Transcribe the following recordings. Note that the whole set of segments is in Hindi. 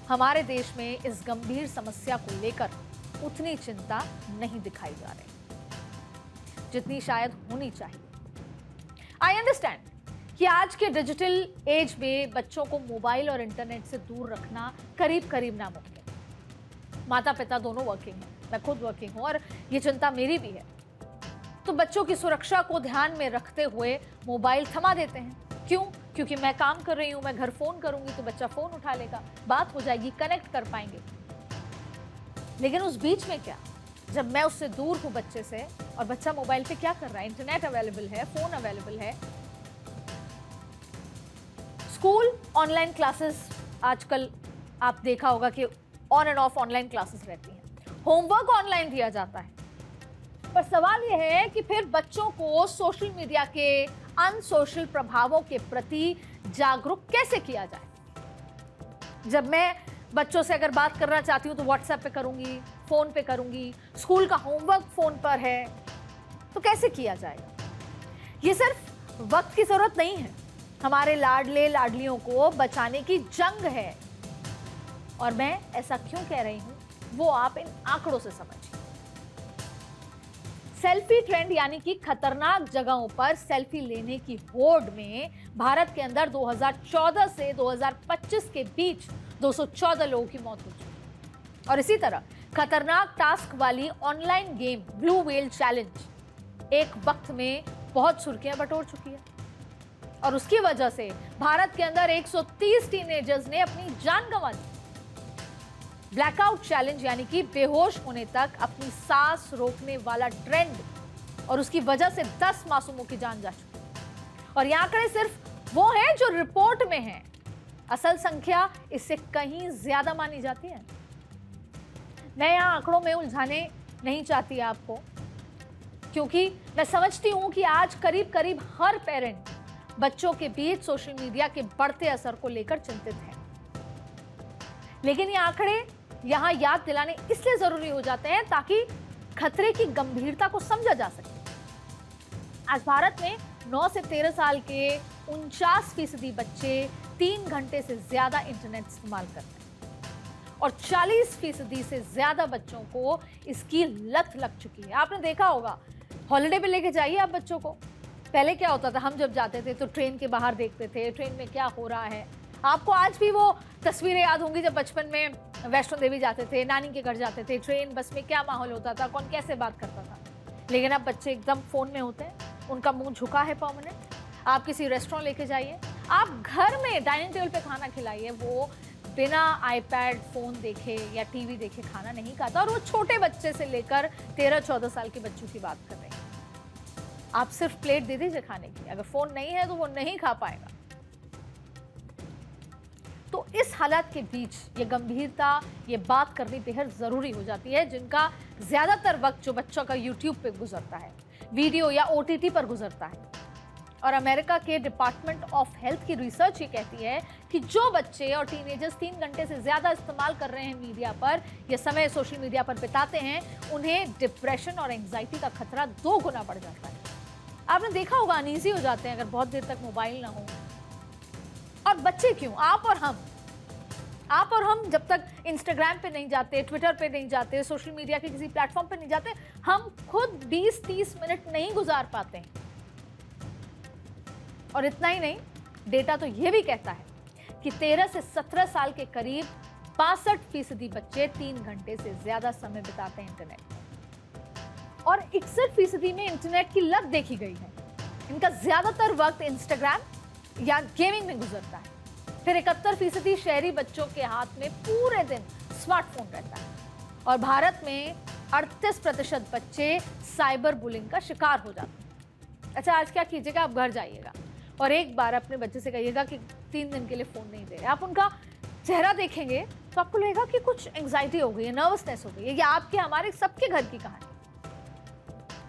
हमारे देश में इस गंभीर समस्या को लेकर उतनी चिंता नहीं दिखाई जा रही जितनी शायद होनी चाहिए। आई अंडरस्टैंड कि आज के डिजिटल एज में बच्चों को मोबाइल और इंटरनेट से दूर रखना करीब करीब नामुमकिन। माता पिता दोनों वर्किंग हैं, मैं खुद वर्किंग हूं और ये चिंता मेरी भी है। तो बच्चों की सुरक्षा को ध्यान में रखते हुए मोबाइल थमा देते हैं। क्यों? क्योंकि मैं काम कर रही हूं, मैं घर फोन करूंगी तो बच्चा फोन उठा लेगा, बात हो जाएगी, कनेक्ट कर पाएंगे। लेकिन उस बीच में क्या, जब मैं उससे दूर हूं बच्चे से और बच्चा मोबाइल पे क्या कर रहा है, इंटरनेट अवेलेबल है, फोन अवेलेबल है, स्कूल ऑनलाइन क्लासेस, आजकल आप देखा होगा कि on end of online classes रहती हैं, होमवर्क ऑनलाइन दिया जाता है। पर सवाल यह है कि फिर बच्चों को सोशल मीडिया के अनसोशल प्रभावों के प्रति जागरूक कैसे किया जाए। जब मैं बच्चों से अगर बात करना चाहती हूं तो व्हाट्सएप पे करूंगी, फोन पे करूंगी, स्कूल का होमवर्क फोन पर है, तो कैसे किया जाएगा। ये सिर्फ वक्त की जरूरत नहीं है, हमारे लाडले लाडलियों को बचाने की जंग है। और मैं ऐसा क्यों कह रही हूं वो आप इन आंकड़ों से समझिए। सेल्फी ट्रेंड यानी कि खतरनाक जगहों पर सेल्फी लेने की होड़ में भारत के अंदर 2014 से 2025 के बीच 214 लोगों की मौत हो चुकी। और इसी तरह खतरनाक टास्क वाली online game blue whale challenge एक वक्त में बहुत सुर्खियां बटोर चुकी है। और उसकी वजह से भारत के अंदर 130 टीनेजर्स ने अपनी जान गंवा दी। ब्लैकआउट चैलेंज यानी कि बेहोश होने तक अपनी सांस रोकने वाला ट्रेंड, और उसकी वजह से 10 मासूमों की जान जा चुकी। और ये आंकड़े सिर्फ वो हैं जो रिपोर्ट में हैं, असल संख्या इससे कहीं ज्यादा मानी जाती है। मैं यहां आंकड़ों में उलझाने नहीं चाहती आपको, क्योंकि मैं समझती हूं कि आज करीब करीब हर पेरेंट बच्चों के बीच सोशल मीडिया के बढ़ते असर को लेकर चिंतित है। लेकिन ये आंकड़े यहां याद दिलाने इसलिए जरूरी हो जाते हैं ताकि खतरे की गंभीरता को समझा जा सके। आज भारत में 9 से 13 साल के 49% बच्चे 3 घंटे से ज्यादा इंटरनेट इस्तेमाल करते हैं और 40% से ज्यादा बच्चों को इसकी लत लग चुकी है। आपने देखा होगा, हॉलिडे पे लेके जाइए आप बच्चों को। पहले क्या होता था, हम जब जाते थे तो ट्रेन के बाहर देखते थे ट्रेन में क्या हो रहा है। आपको आज भी वो तस्वीरें याद होंगी जब बचपन में वैष्णो देवी जाते थे, नानी के घर जाते थे, ट्रेन बस में क्या माहौल होता था, कौन कैसे बात करता था। लेकिन अब बच्चे एकदम फोन में होते हैं, उनका मुंह झुका है परमानेंट। आप किसी रेस्टोरेंट लेके जाइए, आप घर में डाइनिंग टेबल पे खाना खिलाइए, वो बिना आईपैड, फोन देखे या टीवी देखे खाना नहीं खाता। और वो छोटे बच्चे से लेकर 13-14 साल के बच्चों की बात कर रहे हैं। आप सिर्फ प्लेट दे दीजिए खाने की, अगर फोन नहीं है तो वो नहीं खा पाएगा। तो इस हालात के बीच ये गंभीरता, ये बात करनी बेहद जरूरी हो जाती है, जिनका ज्यादातर वक्त जो बच्चों का यूट्यूब पे गुजरता है, वीडियो या OTT पर गुजरता है। और अमेरिका के डिपार्टमेंट ऑफ हेल्थ की रिसर्च ये कहती है कि जो बच्चे और टीनेजर्स 3 घंटे से ज्यादा इस्तेमाल कर रहे हैं मीडिया पर, ये समय सोशल मीडिया पर बिताते हैं, उन्हें डिप्रेशन और एंग्जाइटी का खतरा 2 गुना बढ़ जाता है। आपने देखा होगा, अनईजी हो जाते हैं अगर बहुत देर तक मोबाइल ना हो। और बच्चे क्यों, आप और हम जब तक इंस्टाग्राम पे नहीं जाते, ट्विटर पे नहीं जाते, सोशल मीडिया के किसी प्लेटफॉर्म पे नहीं जाते, हम खुद 20-30 मिनट नहीं गुजार पाते हैं। और इतना ही नहीं, डेटा तो यह भी कहता है कि 13 से 17 साल के करीब 62% बच्चे 3 घंटे से ज्यादा समय बिताते हैं इंटरनेट पर। और 61% में इंटरनेट की लत देखी गई है। इनका ज्यादातर वक्त इंस्टाग्राम या गेमिंग में गुजरता है। फिर 71% शहरी बच्चों के हाथ में पूरे दिन स्मार्टफोन रहता है। और भारत में 38% बच्चे साइबर बुलिंग का शिकार हो जाते हैं। अच्छा, आज क्या कीजिएगा, आप घर जाइएगा और एक बार अपने बच्चे से कहिएगा कि 3 दिन के लिए फोन नहीं दे रहे। आप उनका चेहरा देखेंगे तो आपको लगेगा कि कुछ एंग्जाइटी हो गई है, नर्वसनेस हो गई है। ये आपके, हमारे, सबके घर की कहानी।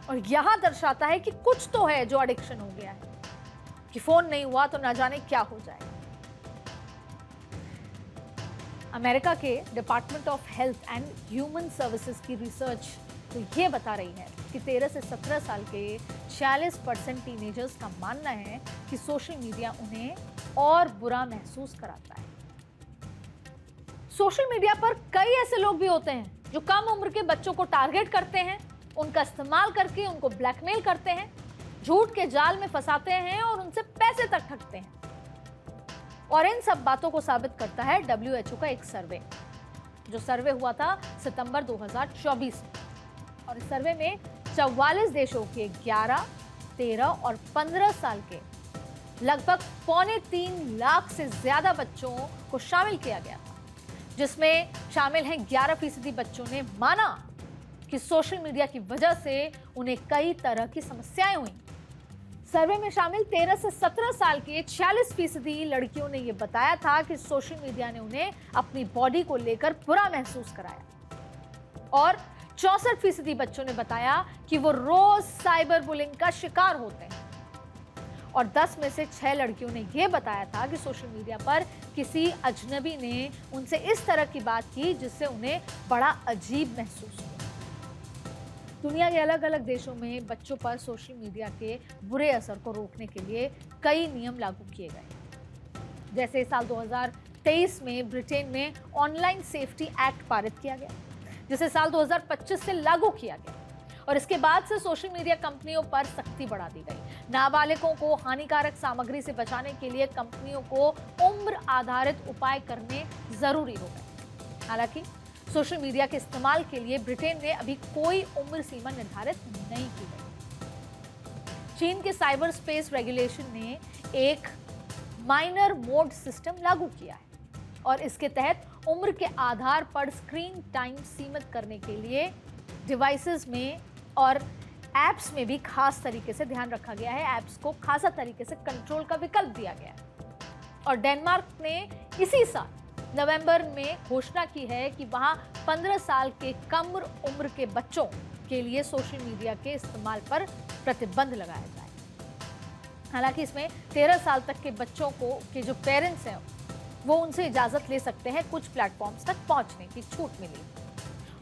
और यहां दर्शाता है कि कुछ तो है जो एडिक्शन हो गया है, कि फोन नहीं हुआ तो ना जाने क्या हो जाएगा। अमेरिका के department of health and human services की रिसर्च तो ये बता रही है कि 13 से 17 साल के 46% टीनेजर्स का मानना है कि सोशल मीडिया उन्हें और बुरा महसूस कराता है। सोशल मीडिया पर कई ऐसे लोग भी होते हैं जो कम उम्र के बच्चों को टारगेट करते हैं, उनका इस्तेमाल करके उनको ब्लैकमेल करते हैं, झूठ के जाल में फंसाते हैं और उनसे पैसे तक ठगते हैं। और इन सब बातों को साबित करता है WHO का एक सर्वे, जो सर्वे हुआ था सितंबर 2024 में। और इस सर्वे में 44 देशों के 11, 13 और 15 साल के लगभग 3.25 लाख से ज्यादा बच्चों को शामिल किया गया था, जिसमें शामिल हैं 11% बच्चों ने माना कि सोशल मीडिया की वजह से उन्हें कई तरह की समस्याएं हुई। सर्वे में शामिल 13 से 17 साल के 46% लड़कियों ने यह बताया था कि सोशल मीडिया ने उन्हें अपनी बॉडी को लेकर बुरा महसूस कराया। और 64% बच्चों ने बताया कि वो रोज साइबर बुलिंग का शिकार होते हैं। और 10 में से 6 लड़कियों ने यह बताया था कि सोशल मीडिया पर किसी अजनबी ने उनसे इस तरह की बात की जिससे उन्हें बड़ा अजीब महसूस हुआ। दुनिया के अलग अलग देशों में बच्चों पर सोशल मीडिया के बुरे असर को रोकने के लिए कई नियम लागू किए गए। जैसे साल 2023 में ब्रिटेन में ऑनलाइन सेफ्टी एक्ट पारित किया गया, जिसे साल 2025 से लागू किया गया। और इसके बाद से सोशल मीडिया कंपनियों पर सख्ती बढ़ा दी गई। नाबालिगों को हानिकारक सामग्री से बचाने के लिए कंपनियों को उम्र आधारित उपाय करने जरूरी हो गए। हालांकि सोशल मीडिया के इस्तेमाल के लिए ब्रिटेन में अभी कोई उम्र सीमा निर्धारित नहीं की गई। चीन के साइबर स्पेस रेगुलेशन ने एक माइनर मोड सिस्टम लागू किया है और इसके तहत उम्र के आधार पर स्क्रीन टाइम सीमित करने के लिए डिवाइसेस में और एप्स में भी खास तरीके से ध्यान रखा गया है। एप्स को खासा तरीके से कंट्रोल का विकल्प दिया गया है। और डेनमार्क ने इसी साल नवंबर में घोषणा की है कि वहां 15 साल के कम उम्र के बच्चों के लिए सोशल मीडिया के इस्तेमाल पर प्रतिबंध लगाया जाए। हालांकि इसमें 13 साल तक के बच्चों को के जो पेरेंट्स हैं वो उनसे इजाजत ले सकते हैं कुछ प्लेटफॉर्म्स तक पहुंचने की छूट मिली।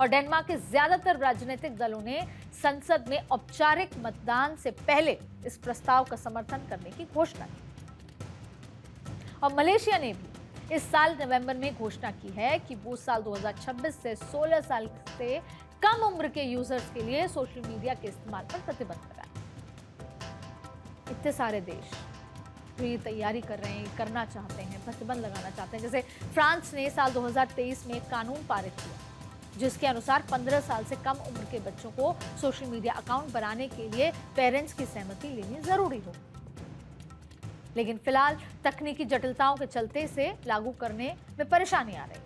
और डेनमार्क के ज्यादातर राजनीतिक दलों ने संसद में औपचारिक मतदान से पहले इस प्रस्ताव का समर्थन करने की घोषणा की। और मलेशिया ने भी इस साल नवंबर में घोषणा की है कि वो साल 2026 से 16 साल से कम उम्र के यूजर्स के लिए सोशल मीडिया के इस्तेमाल पर प्रतिबंध लगाए। इतने सारे देश जो ये तैयारी कर रहे हैं, करना चाहते हैं, प्रतिबंध लगाना चाहते हैं। जैसे फ्रांस ने साल 2023 में एक कानून पारित किया जिसके अनुसार 15 साल से कम उम्र के बच्चों को सोशल मीडिया अकाउंट बनाने के लिए पेरेंट्स की सहमति लेनी जरूरी हो। लेकिन फिलहाल तकनीकी जटिलताओं के चलते से लागू करने में परेशानी आ रही।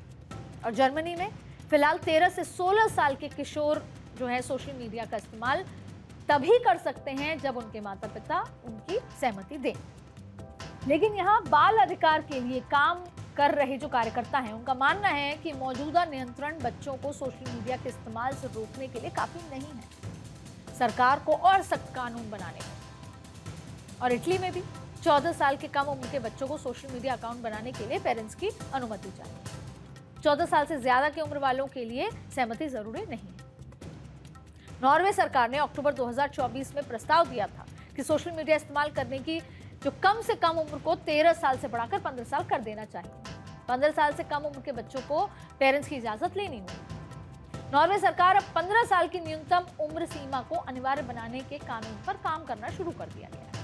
और जर्मनी में फिलहाल 13 से 16 साल के किशोर जो है सोशल मीडिया का इस्तेमाल तभी कर सकते हैं जब उनके माता पिता उनकी सहमति दें। लेकिन यहाँ बाल अधिकार के लिए काम कर रहे जो कार्यकर्ता हैं उनका मानना है कि मौजूदा नियंत्रण बच्चों को सोशल मीडिया के इस्तेमाल से रोकने के लिए काफी नहीं है। सरकार को और सख्त कानून बनाने हैं। और इटली में भी 14 साल के कम उम्र के बच्चों को सोशल मीडिया अकाउंट बनाने के लिए पेरेंट्स की अनुमति चाहिए। 14 साल से ज्यादा की उम्र वालों के लिए सहमति जरूरी नहीं है। नॉर्वे सरकार ने अक्टूबर 2024 में प्रस्ताव दिया था कि सोशल मीडिया इस्तेमाल करने की जो कम से कम उम्र को 13 साल से बढ़ाकर 15 साल कर देना चाहिए। 15 साल से कम उम्र के बच्चों को पेरेंट्स की इजाजत लेनी होगी। नॉर्वे सरकार अब 15 साल की न्यूनतम उम्र सीमा को अनिवार्य बनाने के कानून पर काम करना शुरू कर दिया गया है।